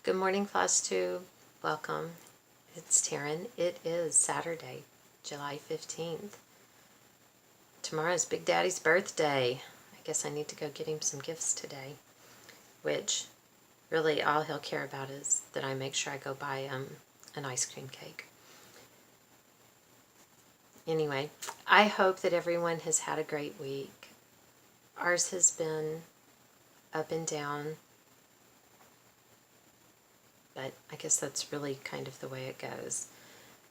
Good morning, Floss Tube. Welcome. It's Taryn. It is Saturday, July 15th. Tomorrow's Big Daddy's birthday. I guess I need to go get him some gifts today, which really all he'll care about is that I make sure I go buy an ice cream cake. Anyway, I hope that everyone has had a great week. Ours has been up and down, but I guess that's really kind of the way it goes.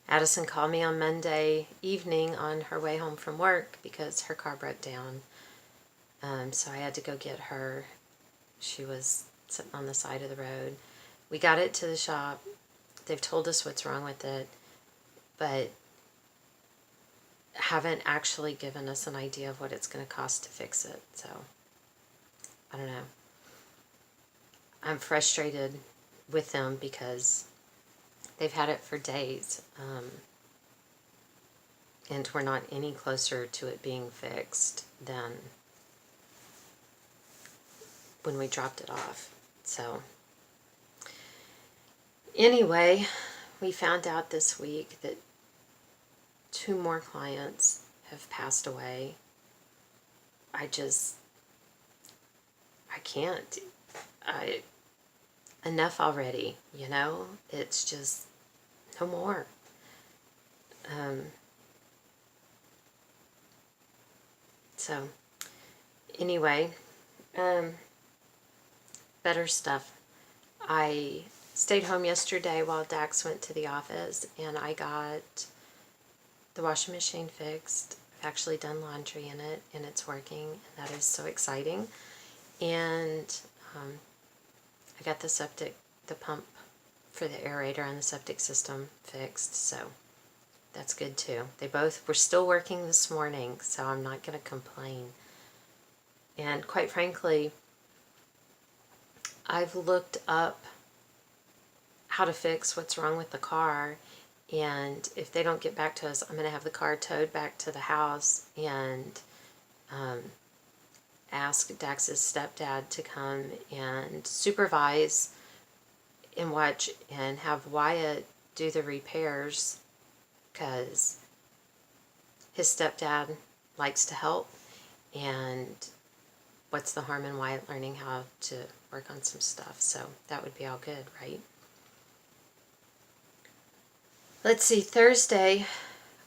Addison called me on Monday evening on her way home from work because her car broke down. So I had to go get her. She was sitting on the side of the road. We got it to the shop. They've told us what's wrong with it, but haven't actually given us an idea of what it's going to cost to fix it. So, I don't know. I'm frustrated with them because they've had it for days, and we're not any closer to it being fixed than when we dropped it off. So, anyway, we found out this week that 2 more clients have passed away. I can't. Enough already, you know? It's just no more. So, anyway, better stuff. I stayed home yesterday while Dax went to the office, and I got the washing machine fixed. I've actually done laundry in it, and it's working, and that is so exciting. And I got the pump for the aerator and the septic system fixed, so that's good too. They both were still working this morning, so I'm not going to complain. And quite frankly, I've looked up how to fix what's wrong with the car, and if they don't get back to us, I'm going to have the car towed back to the house and ask Dax's stepdad to come and supervise and watch and have Wyatt do the repairs, because his stepdad likes to help, and what's the harm in Wyatt learning how to work on some stuff? So that would be all good, right? Let's see, Thursday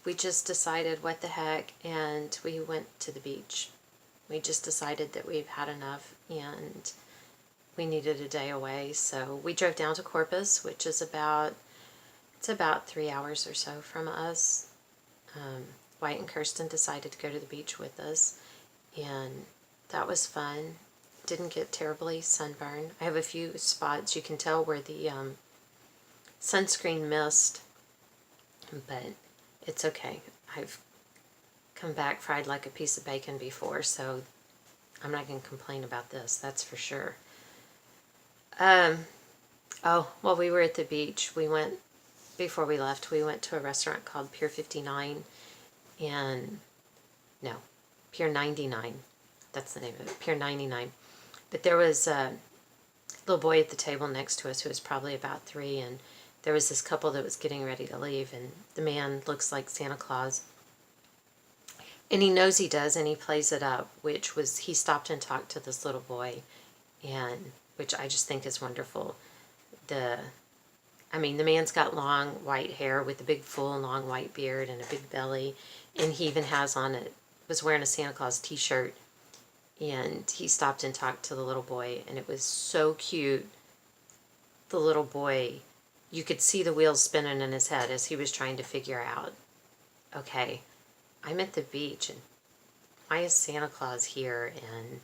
we just decided what the heck, and we went to the beach. We just decided that we've had enough and we needed a day away, so we drove down to Corpus, which is about 3 hours or so from us. White and Kirsten decided to go to the beach with us, and that was fun. Didn't get terribly sunburned. I have a few spots you can tell where the sunscreen missed, but it's okay. I've come back fried like a piece of bacon before, so I'm not going to complain about this, that's for sure. While we were at the beach, before we left, we went to a restaurant called Pier 59, Pier 99, that's the name of it, Pier 99. But there was a little boy at the table next to us who was probably about 3, and there was this couple that was getting ready to leave, and the man looks like Santa Claus. And he knows he does, and he plays it up, he stopped and talked to this little boy, and which I just think is wonderful. The man's got long white hair with a big full long white beard and a big belly, and he even was wearing a Santa Claus t-shirt, and he stopped and talked to the little boy, and it was so cute. The little boy, you could see the wheels spinning in his head as he was trying to figure out, okay, I'm at the beach, and why is Santa Claus here, and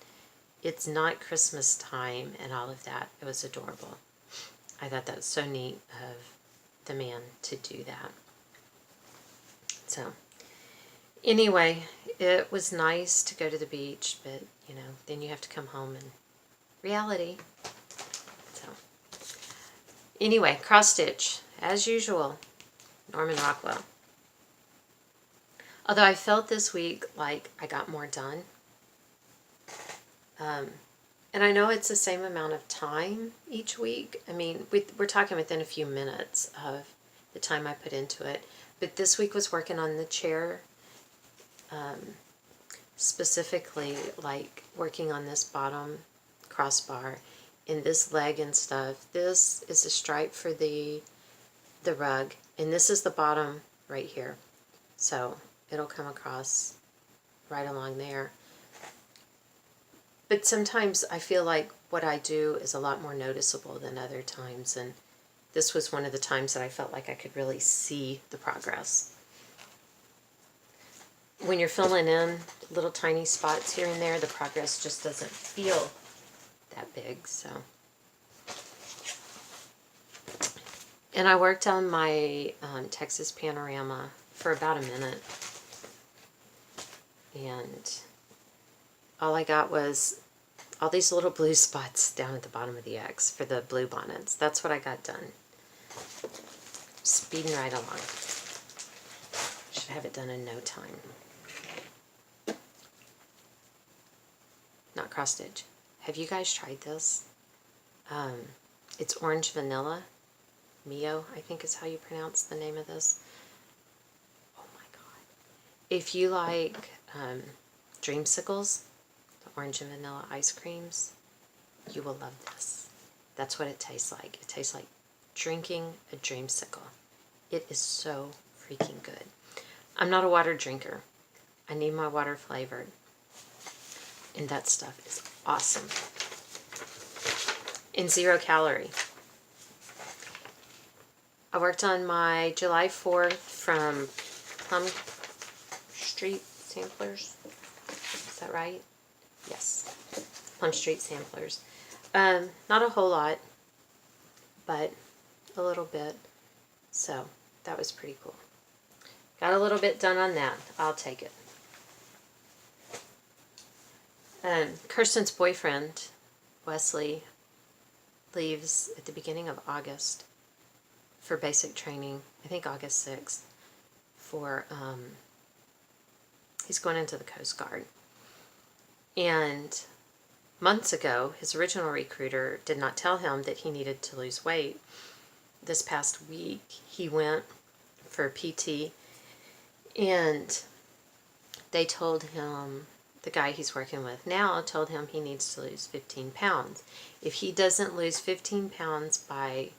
it's not Christmas time, and all of that. It was adorable. I thought that was so neat of the man to do that. So, anyway, it was nice to go to the beach, but, then you have to come home and reality. So, anyway, cross stitch, as usual, Norman Rockwell. Although I felt this week like I got more done. And I know it's the same amount of time each week. I mean, we're talking within a few minutes of the time I put into it. But this week was working on the chair, specifically like working on this bottom crossbar and this leg and stuff. This is a stripe for the rug, and this is the bottom right here. So it'll come across right along there. But sometimes I feel like what I do is a lot more noticeable than other times, and this was one of the times that I felt like I could really see the progress. When you're filling in little tiny spots here and there, the progress just doesn't feel that big. So, and I worked on my Texas panorama for about a minute, and all I got was all these little blue spots down at the bottom of the X for the blue bonnets. That's what I got done. Speeding right along. Should have it done in no time. Not cross stitch. Have you guys tried this? It's orange vanilla. Mio, I think is how you pronounce the name of this. Oh my god. If you like dreamsicles, the orange and vanilla ice creams, you will love this. That's what it tastes like. It tastes like drinking a dreamsicle. It is so freaking good. I'm not a water drinker. I need my water flavored. And that stuff is awesome. And 0 calorie. I worked on my July 4th from Plum Street Samplers. Is that right? Yes. Plum Street Samplers. Not a whole lot, but a little bit. So that was pretty cool. Got a little bit done on that. I'll take it. Kirsten's boyfriend, Wesley, leaves at the beginning of August for basic training. I think August 6th. For he's going into the Coast Guard. And months ago, his original recruiter did not tell him that he needed to lose weight. This past week, he went for PT, and they told him, the guy he's working with now told him he needs to lose 15 pounds. If he doesn't lose 15 pounds by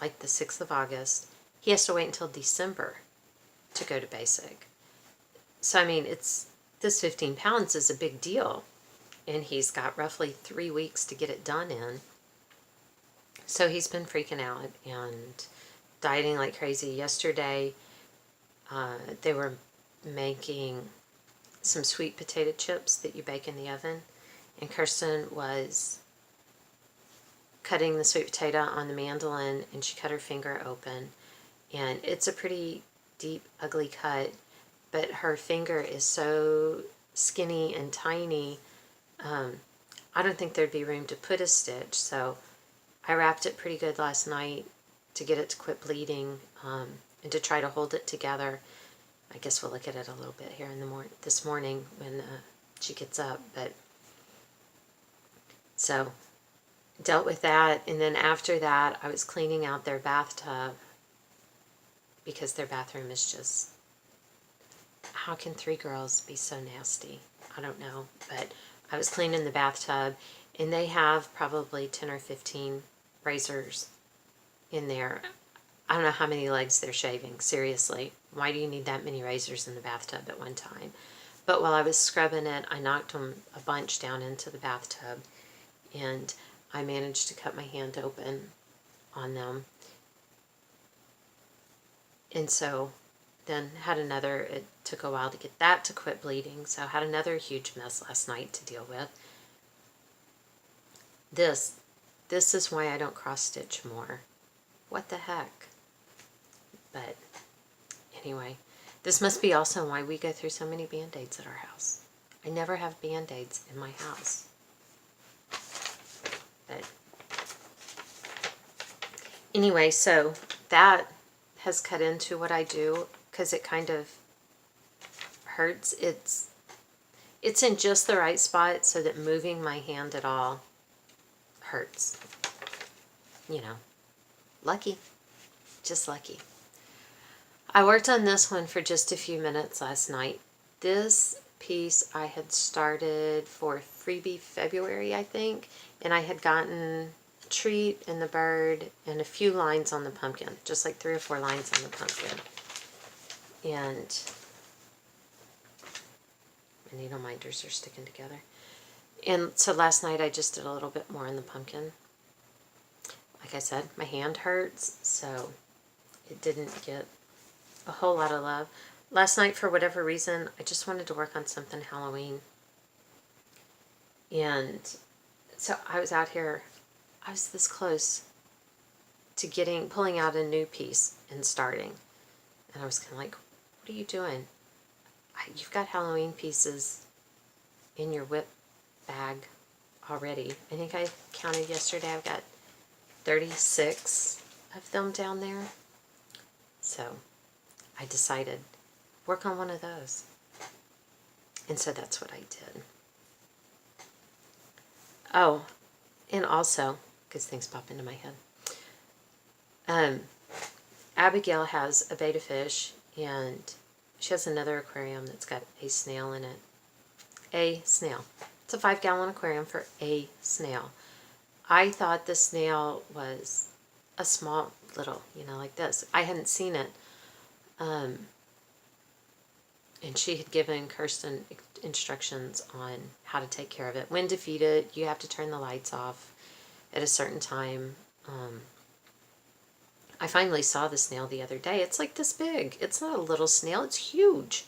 like the 6th of August, he has to wait until December to go to basic. So, I mean, this 15 pounds is a big deal. And he's got roughly 3 weeks to get it done in. So he's been freaking out and dieting like crazy. Yesterday, they were making some sweet potato chips that you bake in the oven. And Kirsten was cutting the sweet potato on the mandolin, and she cut her finger open. And it's a pretty deep, ugly cut, but her finger is so skinny and tiny, I don't think there'd be room to put a stitch. So I wrapped it pretty good last night to get it to quit bleeding, and to try to hold it together. I guess we'll look at it a little bit here in the this morning when she gets up. But so dealt with that, and then after that, I was cleaning out their bathtub because their bathroom is just, how can 3 girls be so nasty? I don't know, but I was cleaning the bathtub, and they have probably 10 or 15 razors in there. I don't know how many legs they're shaving, seriously. Why do you need that many razors in the bathtub at one time? But while I was scrubbing it, I knocked them a bunch down into the bathtub, and I managed to cut my hand open on them. And so then had another, it took a while to get that to quit bleeding, so had another huge mess last night to deal with. This is why I don't cross stitch more. What the heck? But anyway, this must be also why we go through so many Band-Aids at our house. I never have Band-Aids in my house. But anyway, so that has cut into what I do, because it kind of hurts. It's in just the right spot so that moving my hand at all hurts. You know, lucky. Just lucky. I worked on this one for just a few minutes last night. This piece I had started for freebie February, I think, and I had gotten a treat and the bird and a few lines on the pumpkin, just like 3 or 4 lines on the pumpkin. And my needle minders are sticking together. And so last night I just did a little bit more on the pumpkin. Like I said, my hand hurts, so it didn't get a whole lot of love. Last night, for whatever reason, I just wanted to work on something Halloween. And so I was out here, I was this close to pulling out a new piece and starting. And I was kind of like, what are you doing? You've got Halloween pieces in your whip bag already. I think I counted yesterday, I've got 36 of them down there. So I decided, work on one of those. And so that's what I did. Oh, and also, because things pop into my head, Abigail has a betta fish, and she has another aquarium that's got a snail in it. A snail. It's a 5-gallon aquarium for a snail. I thought the snail was a small little, like this. I hadn't seen it. And she had given Kirsten instructions on how to take care of it. When to feed it, you have to turn the lights off at a certain time. I finally saw the snail the other day. It's like this big. It's not a little snail. It's huge.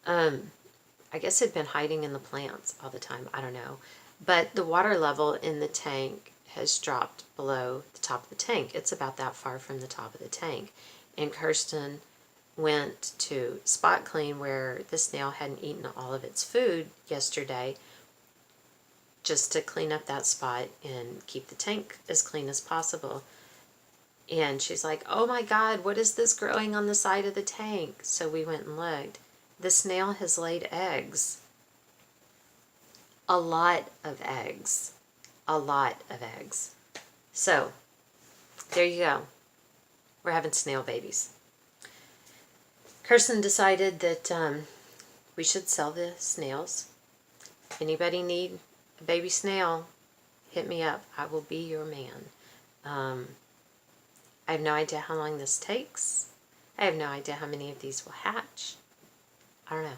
I guess it'd been hiding in the plants all the time. I don't know. But the water level in the tank has dropped below the top of the tank. It's about that far from the top of the tank. And Kirsten went to spot clean where the snail hadn't eaten all of its food yesterday, just to clean up that spot and keep the tank as clean as possible. And she's like, oh my God, what is this growing on the side of the tank? So we went and looked. The snail has laid eggs. A lot of eggs. A lot of eggs. So, there you go. We're having snail babies. Kirsten decided that we should sell the snails. Anybody need a baby snail, hit me up. I will be your man. I have no idea how long this takes. I have no idea how many of these will hatch. I don't know.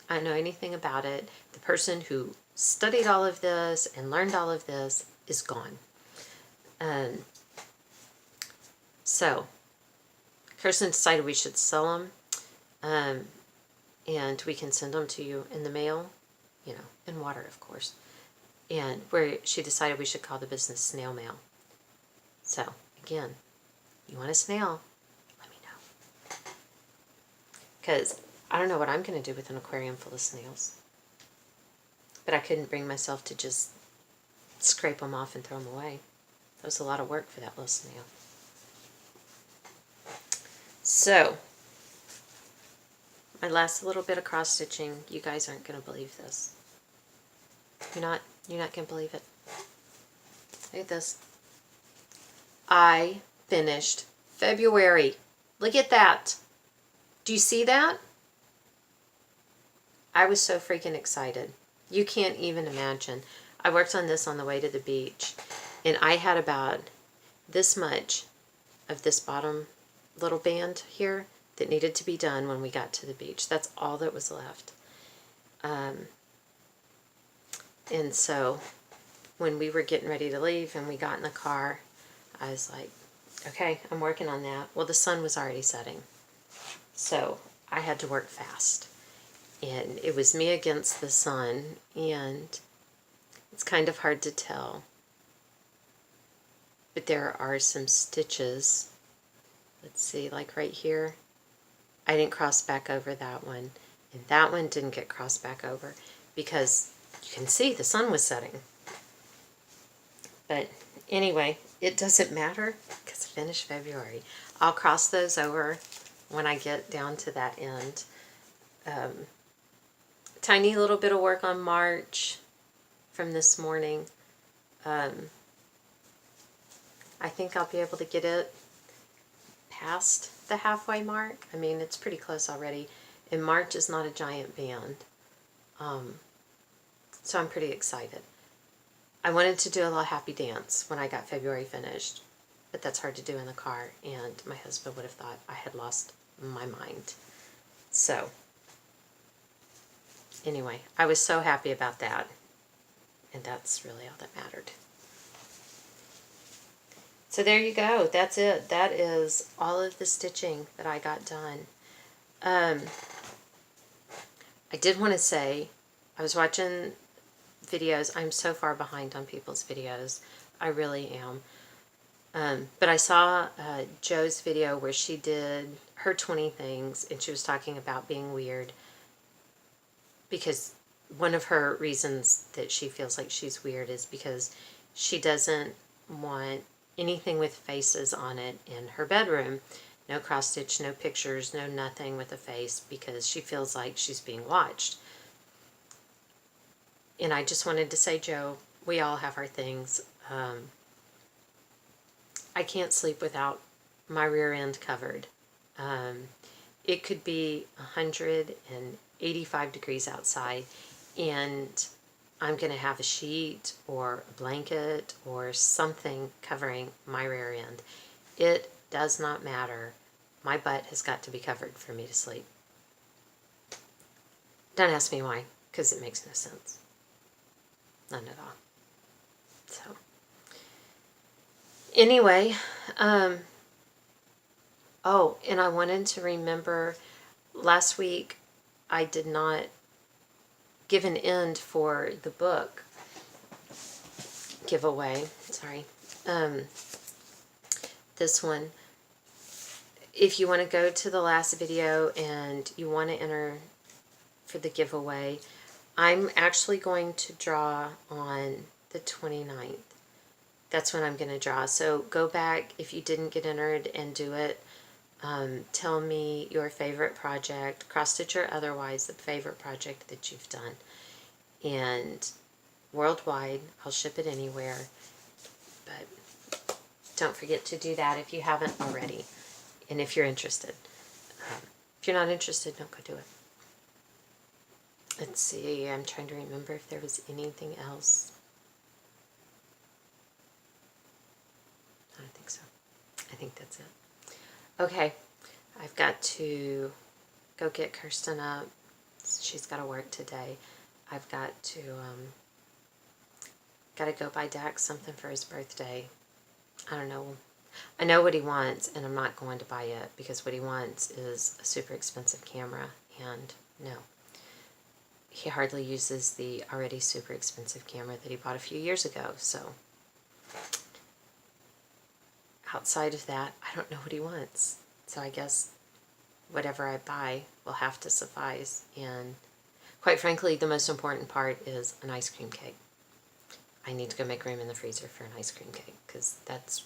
I don't know anything about it. The person who studied all of this and learned all of this is gone. So, Kirsten decided we should sell them. And we can send them to you in the mail, in water, of course. And where she decided we should call the business Snail Mail. So, again, you want a snail, let me know. Because I don't know what I'm going to do with an aquarium full of snails. But I couldn't bring myself to just scrape them off and throw them away. That was a lot of work for that little snail. So, my last little bit of cross stitching, you guys aren't going to believe this. You're not going to believe it. Look at this. I finished February. Look at that. Do you see that? I was so freaking excited. You can't even imagine. I worked on this on the way to the beach, and I had about this much of this bottom little band here that needed to be done when we got to the beach. That's all that was left. And so when we were getting ready to leave and we got in the car, I was like, okay, I'm working on that. Well, the sun was already setting, so I had to work fast. And it was me against the sun, and it's kind of hard to tell. But there are some stitches. Let's see, like right here. I didn't cross back over that one. And that one didn't get crossed back over because you can see the sun was setting. But anyway, it doesn't matter because I finished February. I'll cross those over when I get down to that end. tiny little bit of work on March from this morning. I think I'll be able to get it past the halfway mark. I mean, it's pretty close already. And March is not a giant band. So I'm pretty excited. I wanted to do a little happy dance when I got February finished, but that's hard to do in the car, and my husband would have thought I had lost my mind. So, anyway, I was so happy about that, and that's really all that mattered. So there you go. That's it. That is all of the stitching that I got done. I did want to say, I was watching videos. I'm so far behind on people's videos. I really am. But I saw Joe's video where she did her 20 things, and she was talking about being weird, because one of her reasons that she feels like she's weird is because she doesn't want anything with faces on it in her bedroom. No cross stitch, no pictures, no nothing with a face, because she feels like she's being watched. And I just wanted to say, Joe, we all have our things. I can't sleep without my rear end covered. It could be 185 degrees outside, and I'm going to have a sheet or a blanket or something covering my rear end. It does not matter. My butt has got to be covered for me to sleep. Don't ask me why, because it makes no sense. None at all. So, anyway, oh, and I wanted to remember, last week I did not give an end for the book giveaway. Sorry. This one. If you want to go to the last video and you want to enter for the giveaway, I'm actually going to draw on the 29th. That's when I'm going to draw. So go back if you didn't get entered and do it. Tell me your favorite project, cross-stitch or otherwise, the favorite project that you've done. And worldwide, I'll ship it anywhere. But don't forget to do that if you haven't already. And if you're interested. If you're not interested, don't go do it. Let's see, I'm trying to remember if there was anything else. I don't think so. I think that's it. Okay, I've got to go get Kirsten up. She's got to work today. I've got to go buy Dax something for his birthday. I don't know. I know what he wants, and I'm not going to buy it, because what he wants is a super expensive camera, and no. He hardly uses the already super expensive camera that he bought a few years ago, so outside of that, I don't know what he wants. So I guess whatever I buy will have to suffice, and quite frankly, the most important part is an ice cream cake. I need to go make room in the freezer for an ice cream cake, because that's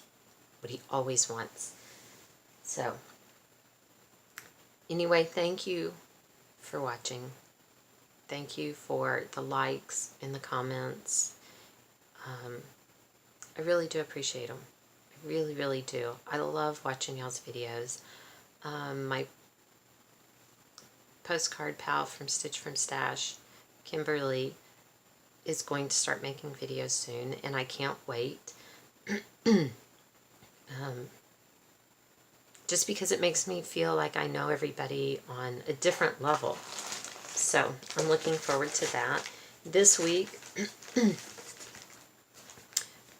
what he always wants. So, anyway, thank you for watching. Thank you for the likes and the comments. I really do appreciate them. I really, really do. I love watching y'all's videos. My postcard pal from Stitch from Stash, Kimberly, is going to start making videos soon, and I can't wait. Just because it makes me feel like I know everybody on a different level. So, I'm looking forward to that. This week,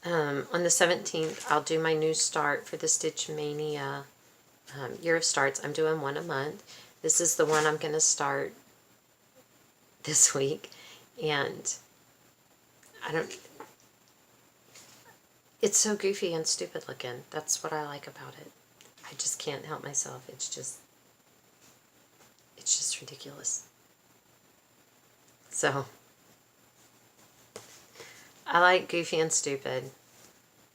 on the 17th, I'll do my new start for the Stitch Mania Year of Starts. I'm doing one a month. This is the one I'm going to start this week. And it's so goofy and stupid looking. That's what I like about it. I just can't help myself. It's just ridiculous. So, I like goofy and stupid.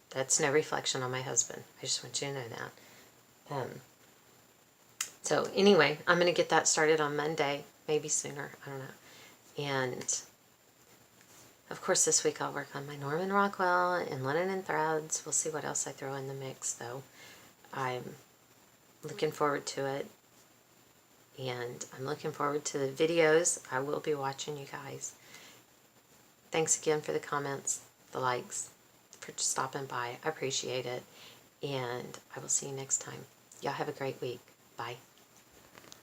That's no reflection on my husband. I just want you to know that. So, anyway, I'm going to get that started on Monday. Maybe sooner. I don't know. And of course this week I'll work on my Norman Rockwell and Linen and Threads. We'll see what else I throw in the mix, though. I'm looking forward to it. And I'm looking forward to the videos. I will be watching you guys. Thanks again for the comments, the likes, for stopping by. I appreciate it. And I will see you next time. Y'all have a great week. Bye.